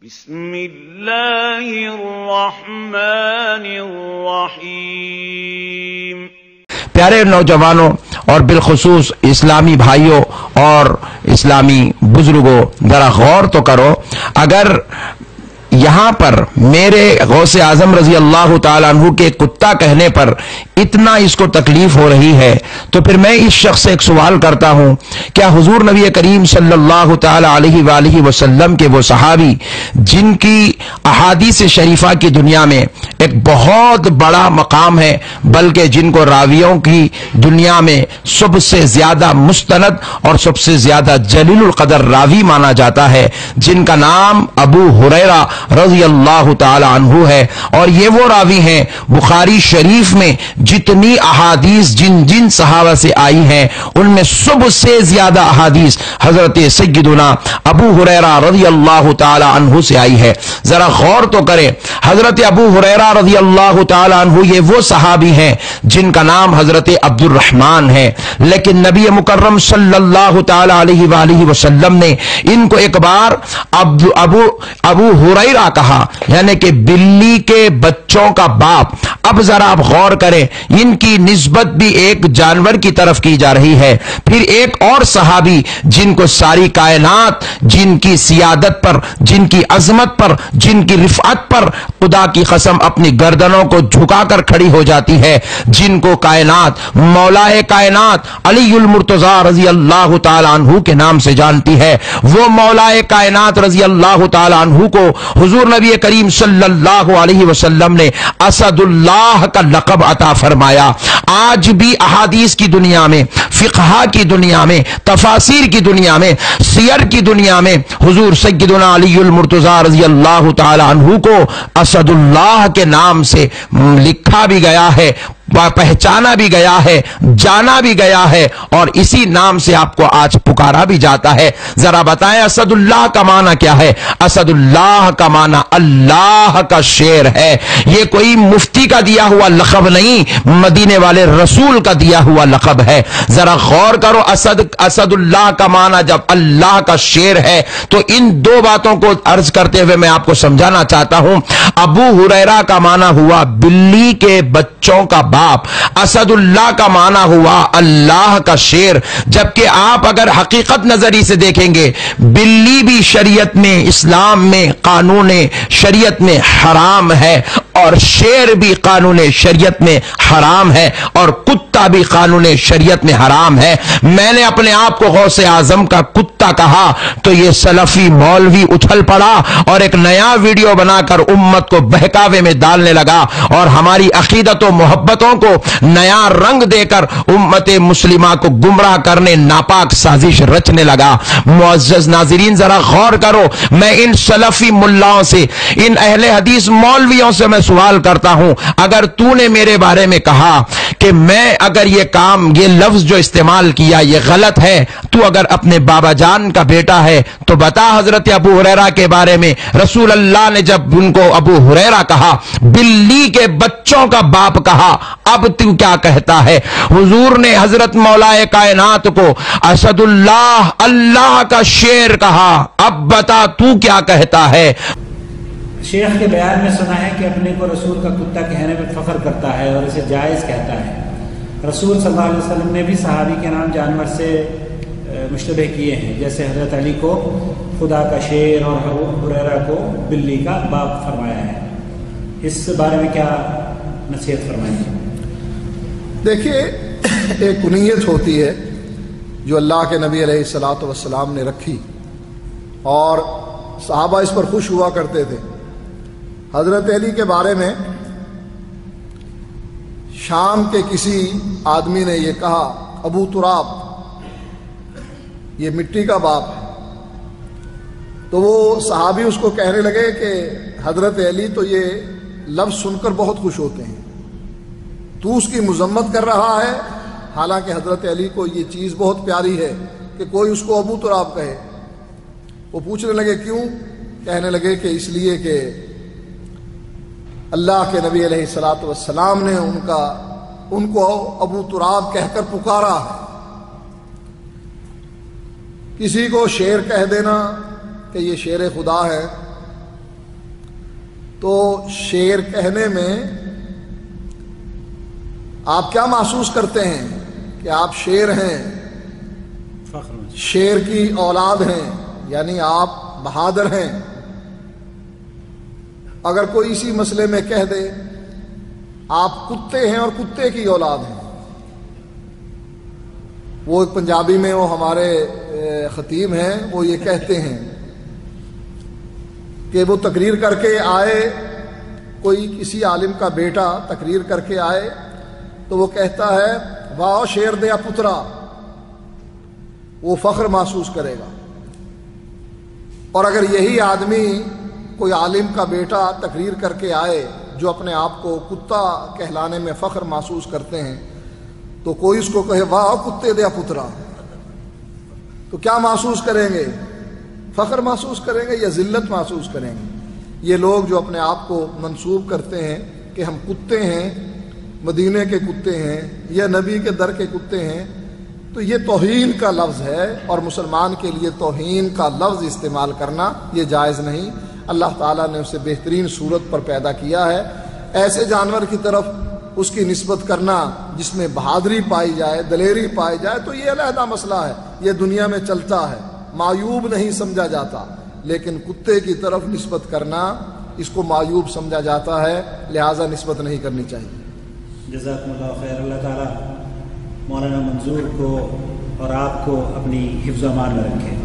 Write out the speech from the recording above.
بسم اللہ الرحمن الرحیم۔ پیارے نوجوانوں اور بالخصوص اسلامی بھائیوں اور اسلامی بزرگوں، ذرا غور تو کرو، اگر یہاں پر میرے غوث اعظم رضی اللہ تعالیٰ عنہ کے کتا کہنے پر اتنا اس کو تکلیف ہو رہی ہے تو پھر میں اس شخص سے ایک سوال کرتا ہوں، کیا حضور نبی کریم صلی اللہ تعالیٰ علیہ وآلہ وسلم کے وہ صحابی جن کی احادیث شریفہ کی دنیا میں ایک بہت بڑا مقام ہے، بلکہ جن کو راویوں کی دنیا میں سب سے زیادہ مستند اور سب سے زیادہ جلیل القدر راوی مانا جاتا ہے، جن کا نام ابو ہریرہ رضی اللہ تعالی عنہ ہے، اور یہ وہ راوی ہیں بخاری شریف میں جتنی احادیث جن صحابہ سے آئی ہیں ان میں سب سے زیادہ احادیث حضرت سیدنا ابو ہریرہ رضی اللہ تعالی عنہ سے آئی ہے۔ ذرا غور تو کریں، حضرت ابو ہریرہ رضی اللہ تعالی عنہ یہ وہ صحابی ہیں جن کا نام حضرت عبد الرحمن ہے، لیکن نبی مکرم صلی اللہ تعالی علیہ وآلہ وسلم نے ان کو ایک بار ابو ہریرہ کہا، یعنی کہ بلی کے بچوں کا باپ۔ اب ذرا آپ غور کریں، ان کی نسبت بھی ایک جانور کی طرف کی جا رہی ہے۔ پھر ایک اور صحابی جن کو ساری کائنات جن کی سیادت پر، جن کی عظمت پر، جن کی رفعت پر خدا کی قسم اپنی گردنوں کو جھکا کر کھڑی ہو جاتی ہے، جن کو کائنات مولا کائنات علی المرتضی رضی اللہ تعالی عنہ کے نام سے جانتی ہے، وہ مولا کائنات رضی اللہ تعالی عنہ کو حضور نبی کریم صلی اللہ علیہ وسلم نے اسد اللہ کا لقب عطا فرمایا۔ آج بھی احادیث کی دنیا میں، فقہ کی دنیا میں، تفاسیر کی دنیا میں، سیر کی دنیا میں حضور سیدنا علی المرتضی رضی اللہ تعالی عنہ کو اسد اللہ کے نام سے لکھا بھی گیا ہے، پہچانا بھی گیا ہے، جانا بھی گیا ہے، اور اسی نام سے آپ کو آج پکارا بھی جاتا ہے۔ ذرا بتائیں اسد اللہ کا معنی کیا ہے؟ اسد اللہ کا معنی اللہ کا شیر ہے۔ یہ کوئی مفتی کا دیا ہوا لقب نہیں، مدینے والے رسول کا دیا ہوا لقب ہے۔ ذرا غور کرو، اسد اللہ کا معنی جب اللہ کا شیر ہے تو ان دو باتوں کو عرض کرتے ہوئے میں آپ کو سمجھانا چاہتا ہوں۔ ابو ہریرہ کا معنی ہوا بلی کے بچوں کا باپ، اسد اللہ کا معنی ہوا اللہ کا شیر۔ جبکہ آپ اگر حقیقت نظری سے دیکھیں گے، بلی بھی شریعت میں، اسلام میں، قانون شریعت میں حرام ہے، اور شیر بھی قانون شریعت میں حرام ہے، اور کتا بھی قانون شریعت میں حرام ہے۔ میں نے اپنے آپ کو غوث اعظم کا کتا کہا تو یہ سلفی مولوی اچھل پڑا اور ایک نیا ویڈیو بنا کر امت کو بہکاوے میں ڈالنے لگا، اور ہماری عقیدت و محبتوں کو نیا رنگ دے کر امت مسلمہ کو گمراہ کرنے ناپاک سازش رچنے لگا۔ معزز ناظرین ذرا غور کرو، میں ان سلفی ملاؤں سے، ان اہل حدیث مولویوں سے میں سوال کرتا ہوں، اگر تو نے میرے بارے میں کہا کہ میں اگر یہ کام، یہ لفظ جو استعمال کیا یہ غلط ہے، تو اگر اپنے بابا جان کا بیٹا ہے تو بتا حضرت ابو ہریرہ کے بارے میں رسول اللہ نے جب ان کو ابو ہریرہ کہا، بلی کے بچوں کا باپ کہا، اب تو کیا کہتا ہے؟ حضور نے حضرت مولا کائنات کو اسد اللہ، اللہ کا شیر کہا، اب بتا تو کیا کہتا ہے؟ شیخ کے بیان میں سنا ہے کہ اپنے کو رسول کا کتا کہنے میں فخر کرتا ہے اور اسے جائز کہتا ہے۔ رسول صلی اللہ علیہ وسلم نے بھی صحابی کے نام جانور سے مشتبہ کیے ہیں، جیسے حضرت علی کو خدا کا شیر اور ابو ہریرہ کو بلی کا باپ فرمایا ہے۔ اس بارے میں کیا نصیحت فرمائیں؟ دیکھیے، ایک کنیت ہوتی ہے جو اللہ کے نبی علیہ الصلوۃ والسلام نے رکھی، اور صحابہ اس پر خوش ہوا کرتے تھے۔ حضرت علی کے بارے میں شام کے کسی آدمی نے یہ کہا، ابو تراب، یہ مٹی کا باپ ہے، تو وہ صحابی اس کو کہنے لگے کہ حضرت علی تو یہ لفظ سن کر بہت خوش ہوتے ہیں، تو اس کی مذمت کر رہا ہے، حالانکہ حضرت علی کو یہ چیز بہت پیاری ہے کہ کوئی اس کو ابو تراب کہے۔ وہ پوچھنے لگے کیوں؟ کہنے لگے کہ اس لیے کہ اللہ کے نبی علیہ الصلوۃ والسلام نے ان کو ابو تراب کہہ کر پکارا ہے۔ کسی کو شیر کہہ دینا کہ یہ شیر خدا ہے، تو شعر کہنے میں آپ کیا محسوس کرتے ہیں کہ آپ شعر ہیں، شیر کی اولاد ہیں، یعنی آپ بہادر ہیں؟ اگر کوئی اسی مسئلے میں کہہ دے آپ کتے ہیں اور کتے کی اولاد ہیں، وہ ایک پنجابی میں وہ ہمارے خطیب ہیں، وہ یہ کہتے ہیں کہ وہ تقریر کر کے آئے، کوئی کسی عالم کا بیٹا تقریر کر کے آئے تو وہ کہتا ہے واہ شیر دیا پترا، وہ فخر محسوس کرے گا۔ اور اگر یہی آدمی کوئی عالم کا بیٹا تقریر کر کے آئے جو اپنے آپ کو کتا کہلانے میں فخر محسوس کرتے ہیں، تو کوئی اس کو کہے واہ کتے دیا پترا، تو کیا محسوس کریں گے؟ فخر محسوس کریں گے یا ذلت محسوس کریں گے؟ یہ لوگ جو اپنے آپ کو منسوب کرتے ہیں کہ ہم کتے ہیں، مدینے کے کتے ہیں یا نبی کے در کے کتے ہیں، تو یہ توہین کا لفظ ہے، اور مسلمان کے لیے توہین کا لفظ استعمال کرنا یہ جائز نہیں۔ اللہ تعالیٰ نے اسے بہترین صورت پر پیدا کیا ہے، ایسے جانور کی طرف اس کی نسبت کرنا جس میں بہادری پائی جائے، دلیری پائی جائے، تو یہ علیحدہ مسئلہ ہے، یہ دنیا میں چلتا ہے، معیوب نہیں سمجھا جاتا، لیکن کتے کی طرف نسبت کرنا اس کو معیوب سمجھا جاتا ہے، لہٰذا نسبت نہیں کرنی چاہیے۔ جزاکم اللہ خیر۔ اللہ تعالیٰ مولانا منظور کو اور آپ کو اپنی حفظ و امان میں رکھے۔